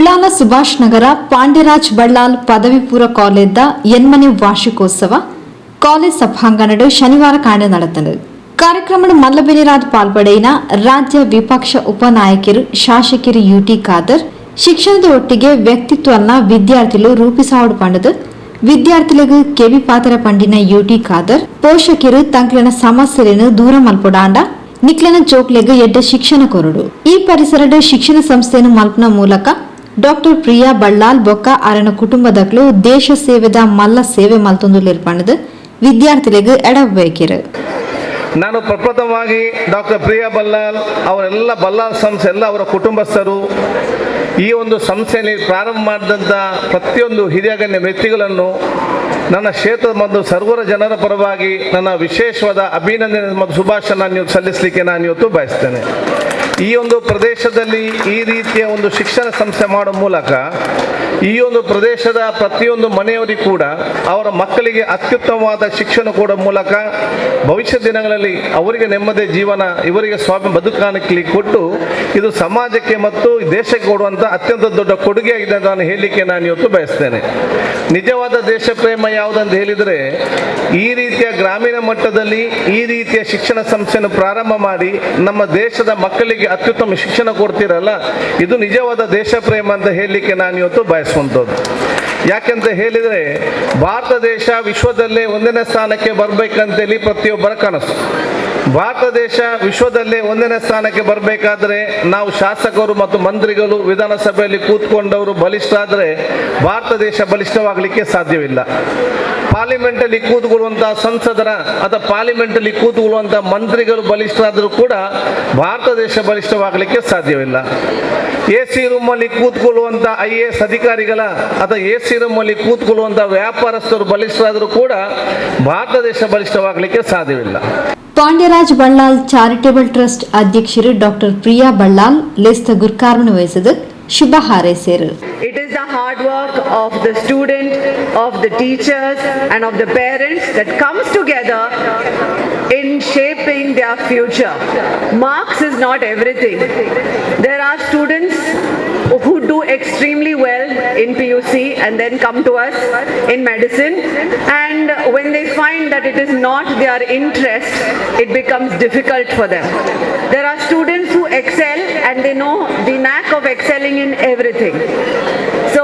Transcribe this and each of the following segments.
ಉಳ್ಳಾಲ ಸುಭಾಷ್ ನಗರ ಪಾಂಡ್ಯರಾಜ್ ಬಳ್ಳಾಲ್ ಪದವಿ ಪೂರ್ವ ಕಾಲೇಜ್ದ ಎನ್ಮನೆ ವಾರ್ಷಿಕೋತ್ಸವ ಕಾಲೇಜ್ ಸಭಾಂಗಣಡು ಶನಿವಾರ ಕಾಂಡೆ ನಡೆತನು. ಕಾರ್ಯಕ್ರಮದ ಮಲ್ಲಬೆನಿರಾದ ಪಾಲ್ಪಡೆಯಿನ ರಾಜ್ಯ ವಿಪಕ್ಷ ಉಪನಾಯಕರು ಶಾಸಕರು ಯುಟಿ ಖಾದರ್ ಶಿಕ್ಷಣದ ಒಟ್ಟಿಗೆ ವ್ಯಕ್ತಿತ್ವನ ವಿದ್ಯಾರ್ಥಿಗಳು ರೂಪಿಸಾವಡು ಪಂಡದು ವಿದ್ಯಾರ್ಥಿಗಳಿಗೆ ಕೆವಿ ಪಾತ್ರ ಪಂಡಿನ ಯುಟಿ ಖಾದರ್ ಪೋಷಕರು ತಂಕ್ಲಿನ ಸಮಸ್ಯೆಗಳನ್ನು ದೂರ ಮಲ್ಪೊಡಾಂಡ ನಿಕ್ಲನ ಜೋಕ್ಲೆಗೆ ಎಡ್ಡ ಶಿಕ್ಷಣ ಕೊರಡು. ಈ ಪರಿಸರದ ಶಿಕ್ಷಣ ಸಂಸ್ಥೆಯನ್ನು ಮಲ್ಪನ ಮೂಲಕ ಡಾಕ್ಟರ್ ಪ್ರಿಯಾ ಬಳ್ಳಾಲ್ ಬೊಕ್ಕ ಅರನ ಕುಟುಂಬದಕ್ಲು ದೇಶ ಸೇವೆದ ಮಲ್ಲ ಸೇವೆ ಮಲ್ತೊಂದುಲಿರ್ಪಣದು ವಿದ್ಯಾರ್ಥಿಗಳಿಗೆ ಎಡಬೇಕಿರು. ನಾನು ಪ್ರಪ್ರಥಮವಾಗಿ ಡಾಕ್ಟರ್ ಪ್ರಿಯಾ ಬಳ್ಳಾಲ್ ಅವರೆಲ್ಲ ಬಳ್ಳಾಲ್ ಸಂಸ್ಥೆ ಎಲ್ಲ ಅವರ ಕುಟುಂಬಸ್ಥರು ಈ ಒಂದು ಸಂಸ್ಥೆಯಲ್ಲಿ ಪ್ರಾರಂಭ ಮಾಡಿದಂಥ ಪ್ರತಿಯೊಂದು ಹಿರಿಯಗಣ್ಯ ವ್ಯಕ್ತಿಗಳನ್ನು ನನ್ನ ಕ್ಷೇತ್ರದ ಮತ್ತು ಸರ್ವರ ಜನರ ಪರವಾಗಿ ನನ್ನ ವಿಶೇಷವಾದ ಅಭಿನಂದನೆ ಮತ್ತು ಶುಭಾಶಯ ಸಲ್ಲಿಸಲಿಕ್ಕೆ ನಾನು ಇವತ್ತು ಬಯಸ್ತೇನೆ. ಈ ಒಂದು ಪ್ರದೇಶದಲ್ಲಿ ಈ ರೀತಿಯ ಒಂದು ಶಿಕ್ಷಣ ಸಂಸ್ಥೆ ಮಾಡುವ ಮೂಲಕ ಈ ಒಂದು ಪ್ರದೇಶದ ಪ್ರತಿಯೊಂದು ಮನೆಯವರಿಗೂ ಕೂಡ ಅವರ ಮಕ್ಕಳಿಗೆ ಅತ್ಯುತ್ತಮವಾದ ಶಿಕ್ಷಣ ಕೊಡುವ ಮೂಲಕ ಭವಿಷ್ಯ ದಿನಗಳಲ್ಲಿ ಅವರಿಗೆ ನೆಮ್ಮದಿ ಜೀವನ ಇವರಿಗೆ ಸ್ವಾಮಿ ಬದುಕಾಣಿಕೆ ಕೊಟ್ಟು ಇದು ಸಮಾಜಕ್ಕೆ ಮತ್ತು ದೇಶಕ್ಕೆ ಕೊಡುವಂಥ ಅತ್ಯಂತ ದೊಡ್ಡ ಕೊಡುಗೆಯಾಗಿದೆ ಅಂತ ನಾನು ಹೇಳಲಿಕ್ಕೆ ನಾನು ಇವತ್ತು ಬಯಸ್ತೇನೆ. ನಿಜವಾದ ದೇಶ ಪ್ರೇಮ ಯಾವುದಂತ ಹೇಳಿದರೆ ಈ ರೀತಿಯ ಗ್ರಾಮೀಣ ಮಟ್ಟದಲ್ಲಿ ಈ ರೀತಿಯ ಶಿಕ್ಷಣ ಸಂಸ್ಥೆಯನ್ನು ಪ್ರಾರಂಭ ಮಾಡಿ ನಮ್ಮ ದೇಶದ ಮಕ್ಕಳಿಗೆ ಅತ್ಯುತ್ತಮ ಶಿಕ್ಷಣ ಕೊಡ್ತೀರಲ್ಲ, ಇದು ನಿಜವಾದ ದೇಶ ಪ್ರೇಮ ಅಂತ ಹೇಳಲಿಕ್ಕೆ ನಾನು ಇವತ್ತು ಬಯಸುವಂಥದ್ದು. ಯಾಕೆಂತ ಹೇಳಿದರೆ ಭಾರತ ದೇಶ ವಿಶ್ವದಲ್ಲೇ 1ನೇ ಸ್ಥಾನಕ್ಕೆ ಬರಬೇಕಂತೇಳಿ ಪ್ರತಿಯೊಬ್ಬರ ಕನಸು. ಭಾರತ ದೇಶ ವಿಶ್ವದಲ್ಲೇ 1ನೇ ಸ್ಥಾನಕ್ಕೆ ಬರಬೇಕಾದ್ರೆ ನಾವು ಶಾಸಕರು ಮತ್ತು ಮಂತ್ರಿಗಳು ವಿಧಾನಸಭೆಯಲ್ಲಿ ಕೂತ್ಕೊಂಡವರು ಬಲಿಷ್ಠರಾದರೆ ಭಾರತ ದೇಶ ಬಲಿಷ್ಠವಾಗಲಿಕ್ಕೆ ಸಾಧ್ಯವಿಲ್ಲ. ಪಾರ್ಲಿಮೆಂಟಲ್ಲಿ ಕೂತ್ಕೊಳ್ಳುವಂಥ ಸಂಸದರ ಅಥವಾ ಪಾರ್ಲಿಮೆಂಟಲ್ಲಿ ಕೂತ್ಕೊಳ್ಳುವಂಥ ಮಂತ್ರಿಗಳು ಬಲಿಷ್ಠರಾದರೂ ಕೂಡ ಭಾರತ ದೇಶ ಬಲಿಷ್ಠವಾಗಲಿಕ್ಕೆ ಸಾಧ್ಯವಿಲ್ಲ. AC ರೂಮಲ್ಲಿ ಕೂತ್ಕೊಳ್ಳುವಂಥ IAS ಅಧಿಕಾರಿಗಳ ಅಥವಾ AC ರೂಮಲ್ಲಿ ಕೂತ್ಕೊಳ್ಳುವಂಥ ವ್ಯಾಪಾರಸ್ಥರು ಬಲಿಷ್ಠರಾದರೂ ಕೂಡ ಭಾರತ ದೇಶ ಬಲಿಷ್ಠವಾಗಲಿಕ್ಕೆ ಸಾಧ್ಯವಿಲ್ಲ. ಪಾಂಡ್ಯರಾಜ್ ಬಳ್ಳಾಲ್ ಚಾರಿಟೇಬಲ್ ಟ್ರಸ್ಟ್ ಅಧ್ಯಕ್ಷರು ಡಾಕ್ಟರ್ ಪ್ರಿಯಾ ಬಳ್ಳಾಲ್ ಲೇಸ್ತ ಗುರ್ಕಾರ್ಮಣ ವಹಿಸಿದ ಶುಭ ಹಾರೈಸಿದರು. It is the hard work of the student, of the teachers and of the parents that comes together in shaping their future. Marks is not everything. There are students who do extremely well in PUC and then come to us in medicine, and when they find that it is not their interest, it becomes difficult for them. There are students who excel and they know the knack of excelling in everything. So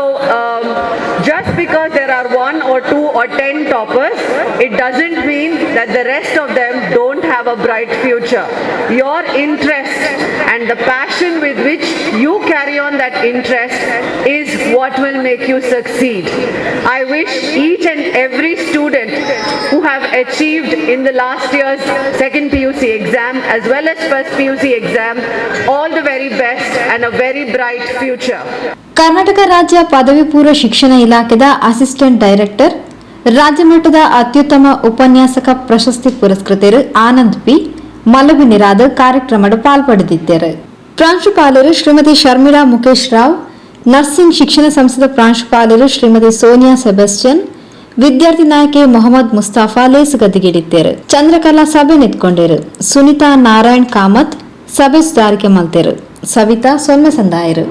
just because there are 1 or 2 or 10 toppers, it doesn't mean that the rest of them don't have a bright future. Your interest and the passion with which you carry on that interest is what will make you succeed. I wish each and every student who have achieved in the last year's second PUC exam as well as first PUC exam all the very best and a very bright future. Karnataka ರಾಜ್ಯ ಪದವಿ ಪೂರ್ವ ಶಿಕ್ಷಣ ಇಲಾಖೆದ assistant director ರಾಜ್ಯ ಮಟ್ಟದ ಅತ್ಯುತ್ತಮ ಉಪನ್ಯಾಸಕ ಪ್ರಶಸ್ತಿ ಪುರಸ್ಕೃತರು ಆನಂದ್ ಪಿ ಮಲ್ಲಬೆನಿರಾದ ಕಾರ್ಯಕ್ರಮದ ಪಾಲ್ಪಡೆದಿದ್ದರು. ಪ್ರಾಂಶುಪಾಲರು ಶ್ರೀಮತಿ ಶರ್ಮಿಳಾ ಮುಖೇಶ್ ರಾವ್, ನರ್ಸಿಂಗ್ ಶಿಕ್ಷಣ ಸಂಸ್ಥೆದ ಪ್ರಾಂಶುಪಾಲರು ಶ್ರೀಮತಿ ಸೋನಿಯಾ ಸೆಬಾಸ್ಟಿಯನ್, ವಿದ್ಯಾರ್ಥಿ ನಾಯಕಿ ಮೊಹಮ್ಮದ್ ಮುಸ್ತಾಫಾ ಲೇಸು ಗದ್ದಿಗಿಡಿದ್ದೇರು. ಚಂದ್ರಕಲಾ ಸಭೆ ನಿಂತ್ಕೊಂಡರು. ಸುನಿತಾ ನಾರಾಯಣ್ ಕಾಮತ್ ಸಭೆ ಸುಧಾರಿಕೆ ಮಲ್ತೇರು. ಸವಿತಾ ಸೊನ್ನೆ ಸಂದಾಯರು.